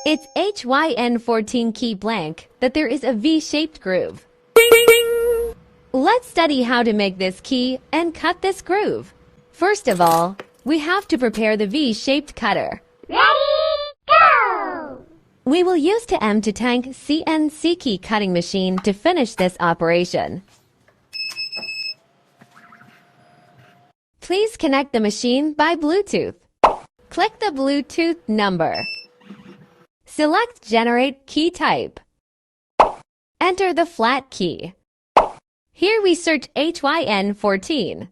It's HYN14 key blank that there is a V-shaped groove. Let's study how to make this key and cut this groove. First of all, we have to prepare the V-shaped cutter. Ready, go! We will use the M2Tank CNC key cutting machine to finish this operation. Please connect the machine by Bluetooth. Click the Bluetooth number. Select Generate Key Type. Enter the flat key. Here we search HYN14.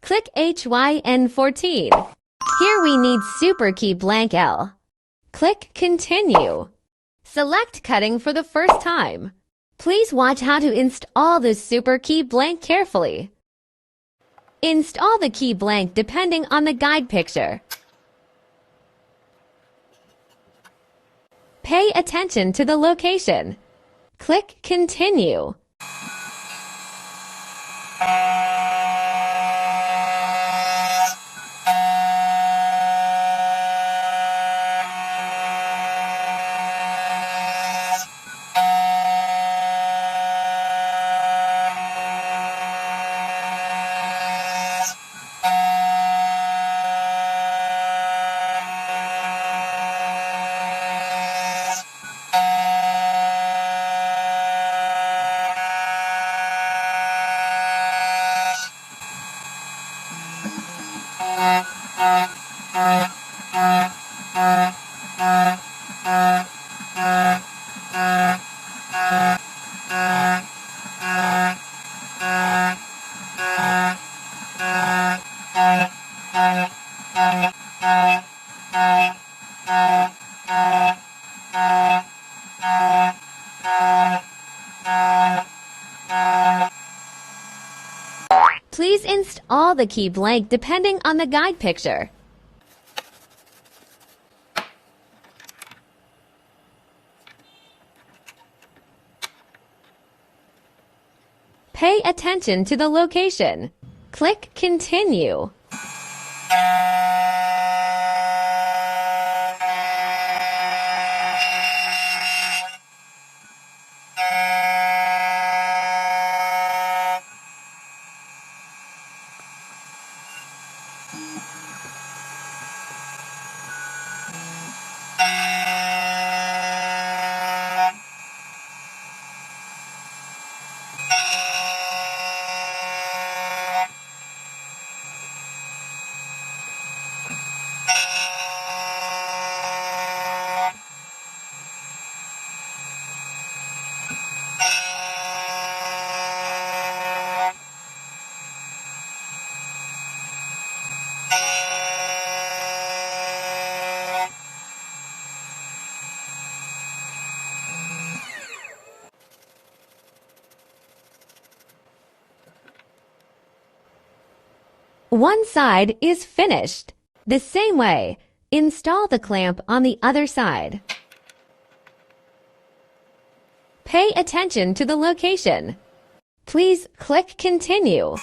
Click HYN14. Here we need Super Key Blank L. Click Continue. Select Cutting for the first time. Please watch how to install the Super Key Blank carefully. Install the key blank depending on the guide picture. Pay attention to the location. Click Continue. Please install the key blank depending on the guide picture. Pay attention to the location. Click Continue. One side is finished. The same way, install the clamp on the other side. Pay attention to the location. Please click Continue.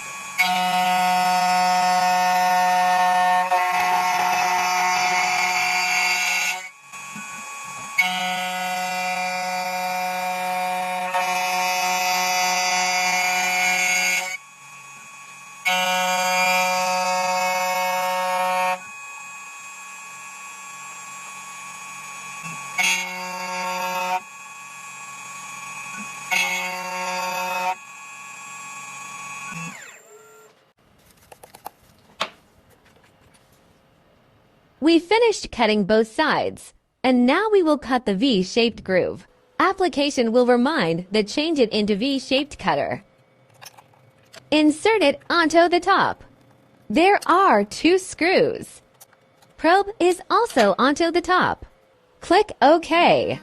We finished cutting both sides, and now we will cut the V-shaped groove. Application will remind that change it into V-shaped cutter. Insert it onto the top. There are 2 screws. Probe is also onto the top. Click OK.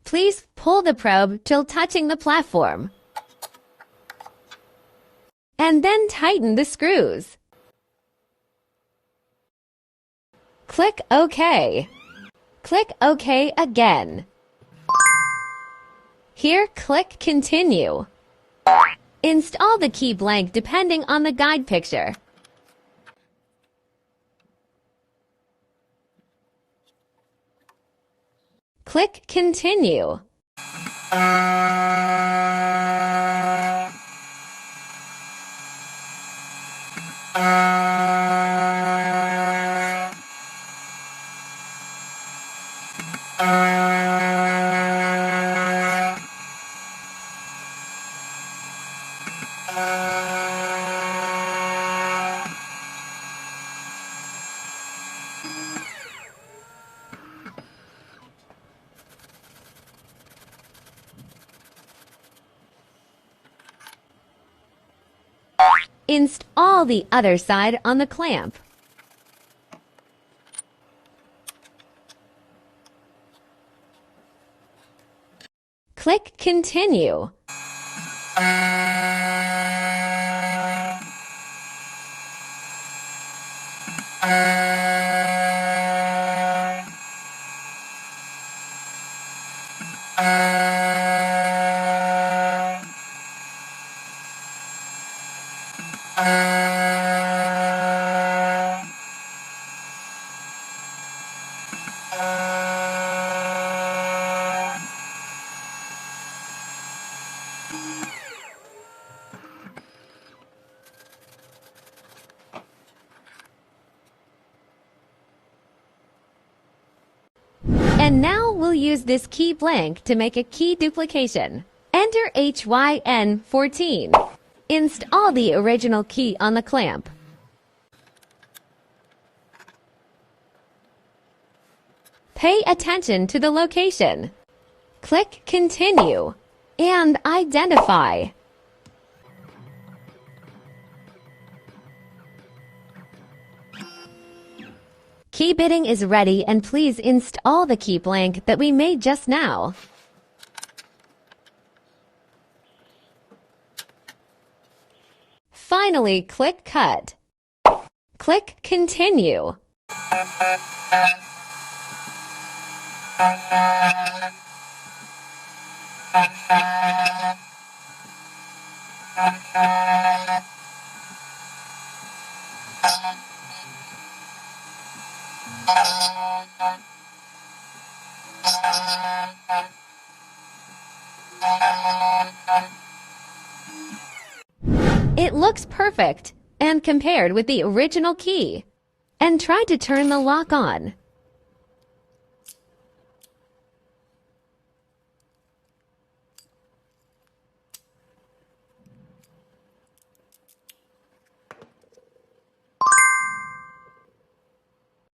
Please pull the probe till touching the platform. And then tighten the screws. Click OK. Click OK again. Here, click Continue. Install the key blank depending on the guide picture. Click Continue. Install the other side on the clamp. Click Continue. And now we'll use this key blank to make a key duplication. Enter HYN14. Install the original key on the clamp. Pay attention to the location. Click Continue and Identify. Key bitting is ready, and please install the key blank that we made just now. Finally, click Cut. Click Continue. It looks perfect and compared with the original key. And try to turn the lock on.